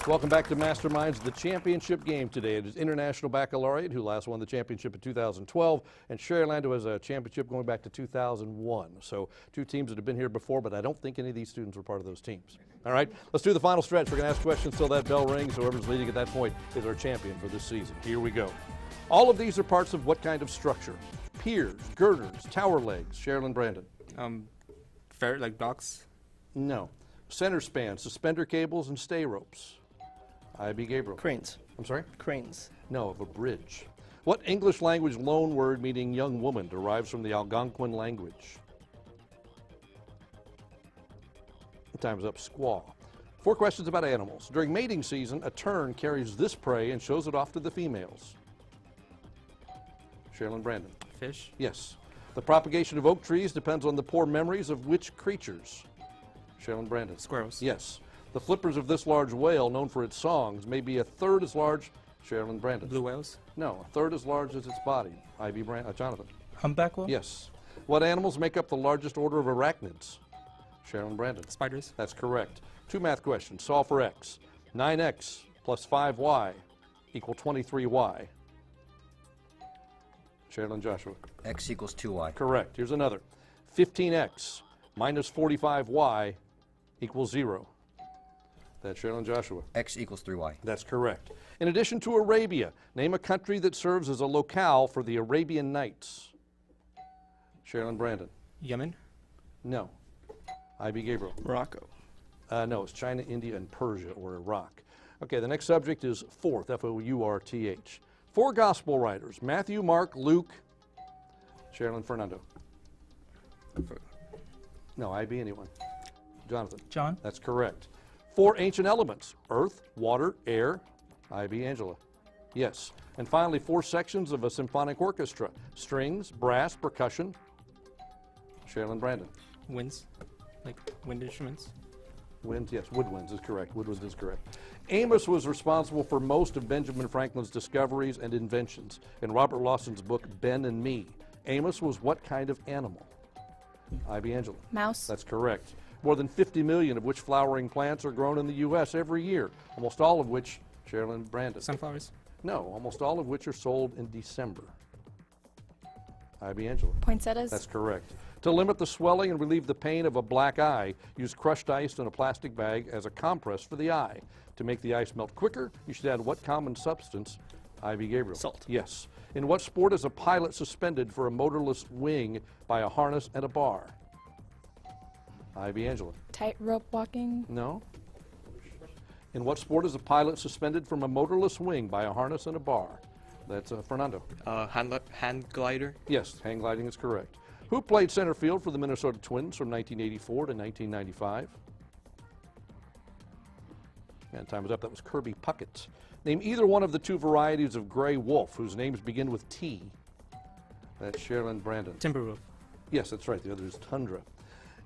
Welcome back to Masterminds, the championship game today. It is International Baccalaureate, who last won the championship in 2012, and Sharyland, who has a championship going back to 2001. So two teams that have been here before, but I don't think any of these students were part of those teams. All right, let's do the final stretch. We're going to ask questions till that bell rings. Whoever's leading at that point is our champion for this season. Here we go. All of these are parts of what kind of structure? Piers, girders, tower legs. Sharyland, Brandon. Fair, like blocks? No. Center span, suspender cables, and stay ropes. I.B. Gabriel. Cranes. I'm sorry? Cranes. No, of a bridge. What English language loan word meaning young woman derives from the Algonquin language? Time's up. Squaw. 4 questions about animals. During mating season, a tern carries this prey and shows it off to the females. Sharyland, Brandon. Fish? Yes. The propagation of oak trees depends on the poor memories of which creatures? Sharyland, Brandon. Squirrels? Yes. The flippers of this large whale, known for its songs, may be a third as large. Sharyland, Brandon. Blue whales? No, a third as large as its body. I.B. Jonathan. Humpback whale? Yes. What animals make up the largest order of arachnids? Sharyland, Brandon. Spiders? That's correct. 2 math questions. Solve for x. 9x plus 5y equal 23y. Sharyland, Joshua. X equals 2y. Correct. Here's another. 15x minus 45y equals 0. That's Sharyland, Joshua. X equals 3y. That's correct. In addition to Arabia, name a country that serves as a locale for the Arabian Nights. Sharyland, Brandon. Yemen? No. I.B. Gabriel. Morocco. No, it's China, India, and Persia, or Iraq. Okay, the next subject is fourth, F-O-U-R-T-H. 4 gospel writers, Matthew, Mark, Luke. Sharyland, Fernando. No, I.B. anyone. Jonathan. John. That's correct. 4 ancient elements, earth, water, air. I.B. Angela. Yes. And finally, 4 sections of a symphonic orchestra, strings, brass, percussion. Sharyland, Brandon. Winds? Like wind instruments? Winds, yes, woodwinds is correct. Woodwinds is correct. Amos was responsible for most of Benjamin Franklin's discoveries and inventions. In Robert Lawson's book, Ben and Me, Amos was what kind of animal? I.B. Angela. Mouse. That's correct. More than 50 million of which flowering plants are grown in the U.S. every year, almost all of which, Sharyland, Brandon. Sunflowers? No, almost all of which are sold in December. I.B. Angela. Poinsettias. That's correct. To limit the swelling and relieve the pain of a black eye, use crushed ice in a plastic bag as a compress for the eye. To make the ice melt quicker, you should add what common substance? I.B. Gabriel. Salt. Yes. In what sport is a pilot suspended for a motorless wing by a harness and a bar? I.B. Angela. Tightrope walking. No. In what sport is a pilot suspended from a motorless wing by a harness and a bar? That's Fernando. Hand glider? Yes, hang gliding is correct. Who played center field for the Minnesota Twins from 1984 to 1995? And time is up. That was Kirby Puckett. Name either one of the 2 varieties of gray wolf whose names begin with T. That's Sharyland, Brandon. Timberwolf? Yes, that's right. The other is Tundra.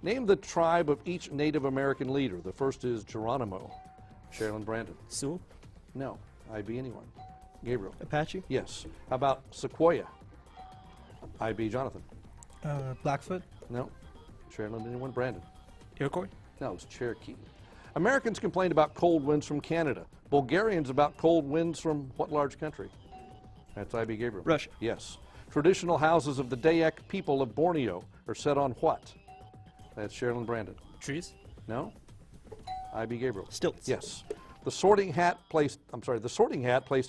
Name the tribe of each Native American leader. The first is Geronimo. Sharyland, Brandon. Sioux? No. I.B. anyone. Gabriel. Apache. Yes. How about Sequoia? I.B. Jonathan. Blackfoot. No. Sharyland, anyone? Brandon. Iroquois? No, it's Cherokee. Americans complained about cold winds from Canada. Bulgarians about cold winds from what large country? That's I.B. Gabriel. Russia. Yes. Traditional houses of the Dayak people of Borneo are set on what? That's Sharyland, Brandon. Trees? No. I.B. Gabriel. Stilts. Yes. The Sorting Hat placed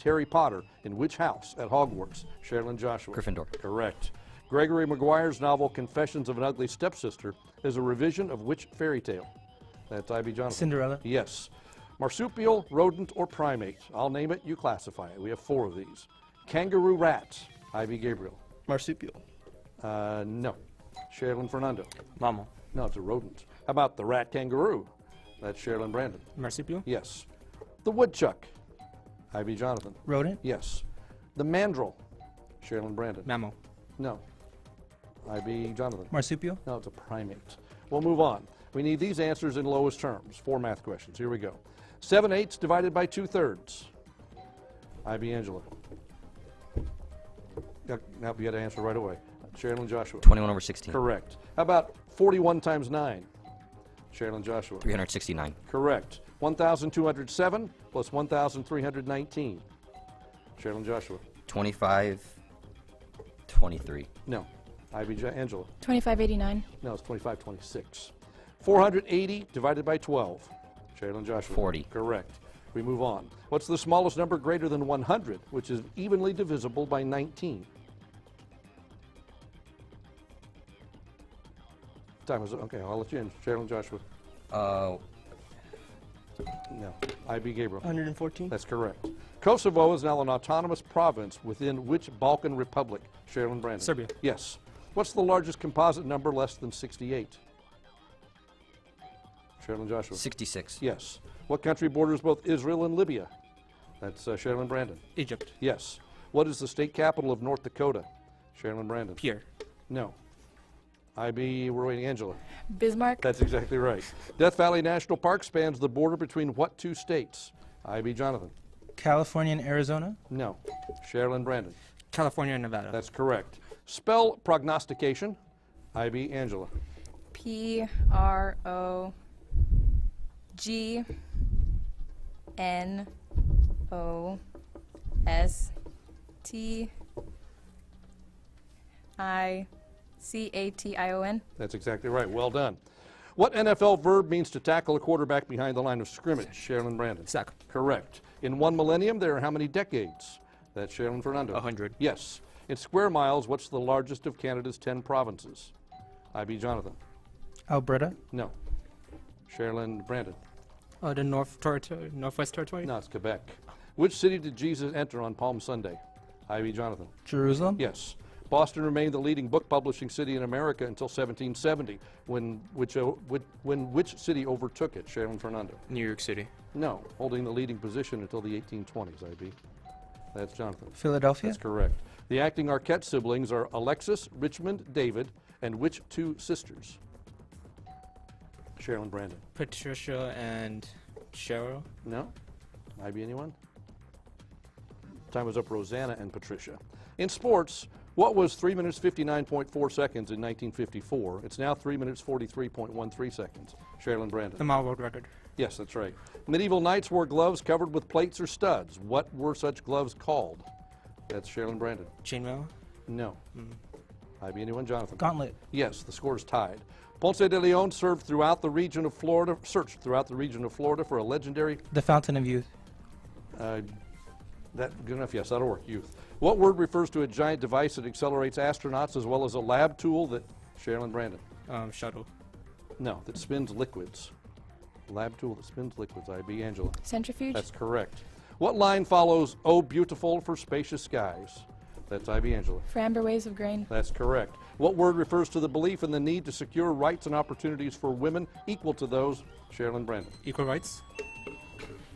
Harry Potter in which house at Hogwarts? Sharyland, Joshua. Gryffindor. Correct. Gregory Maguire's novel Confessions of an Ugly Stepsister is a revision of which fairy tale? That's I.B. Jonathan. Cinderella. Yes. Marsupial, rodent, or primate? I'll name it, you classify it. We have 4 of these. Kangaroo rat. I.B. Gabriel. Marsupial. No. Sharyland, Fernando. Mammal? No, it's a rodent. How about the rat kangaroo? That's Sharyland, Brandon. Marsupial? Yes. The woodchuck. I.B. Jonathan. Rodent. Yes. The mandrill. Sharyland, Brandon. Mammal? No. I.B. Jonathan. Marsupial. No, it's a primate. We'll move on. We need these answers in lowest terms. 4 math questions. Here we go. 7/8 divided by 2/3. I.B. Angela. Now you got to answer right away. Sharyland, Joshua. 21/16. Correct. How about 41 times 9? Sharyland, Joshua. 369. Correct. 1,207 plus 1,319. Sharyland Joshua. 25, 23. No. IB Angela. 2589. No, it's 2526. 480 divided by 12. Sharyland Joshua. 40. Correct. We move on. What's the smallest number greater than 100, which is evenly divisible by 19? Time is okay. I'll let you in. Sharyland Joshua. No. IB Gabriel. 114. That's correct. Kosovo is now an autonomous province within which Balkan republic? Sharyland Brandon. Serbia. Yes. What's the largest composite number less than 68? Sharyland Joshua. 66. Yes. What country borders both Israel and Libya? That's Sharyland Brandon. Egypt. Yes. What is the state capital of North Dakota? Sharyland Brandon. Pierre. No. IB, we're waiting. Angela. Bismarck. That's exactly right. Death Valley National Park spans the border between what two states? IB Jonathan. California and Arizona. No. Sharyland Brandon. California and Nevada. That's correct. Spell prognostication. IB Angela. PROGNOSTICATION. That's exactly right. Well done. What NFL verb means to tackle a quarterback behind the line of scrimmage? Sharyland Brandon. Sack. Correct. In one millennium, there are how many decades? That's Sharyland Fernando. 100. Yes. In square miles, what's the largest of Canada's 10 provinces? IB Jonathan. Alberta. No. Sharyland Brandon. The Northwest Territory. No, it's Quebec. Which city did Jesus enter on Palm Sunday? IB Jonathan. Jerusalem. Yes. Boston remained the leading book publishing city in America until 1770, when which city overtook it? Sharyland Fernando. New York City. No, holding the leading position until the 1820s, IB. That's Jonathan. Philadelphia. That's correct. The acting Arquette siblings are Alexis, Richmond, David, and which two sisters? Sharyland Brandon. Patricia and Cheryl. No? IB anyone? Time was up. Rosanna and Patricia. In sports, what was 3 minutes 59.4 seconds in 1954? It's now 3 minutes 43.13 seconds. Sharyland Brandon. The mile world record. Yes, that's right. Medieval knights wore gloves covered with plates or studs. What were such gloves called? That's Sharyland Brandon. Chainmail. No. IB anyone? Jonathan. Gauntlet. Yes, the score is tied. Ponce de Leon searched throughout the region of Florida for a legendary. The Fountain of Youth. That good enough? Yes, that'll work. Youth. What word refers to a giant device that accelerates astronauts as well as a lab tool that Sharyland Brandon? Shuttle. No, that spins liquids. Lab tool that spins liquids. IB Angela. Centrifuge. That's correct. What line follows "Oh, beautiful" for spacious skies? That's IB Angela. For amber waves of grain. That's correct. What word refers to the belief in the need to secure rights and opportunities for women equal to those? Sharyland Brandon. Equal rights.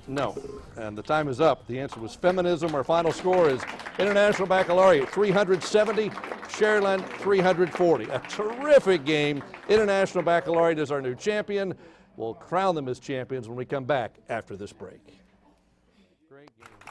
No. And the time is up. The answer was feminism. Our final score is International Baccalaureate 370, Sharyland 340. A terrific game. International Baccalaureate is our new champion. We'll crown them as champions when we come back after this break. Great game.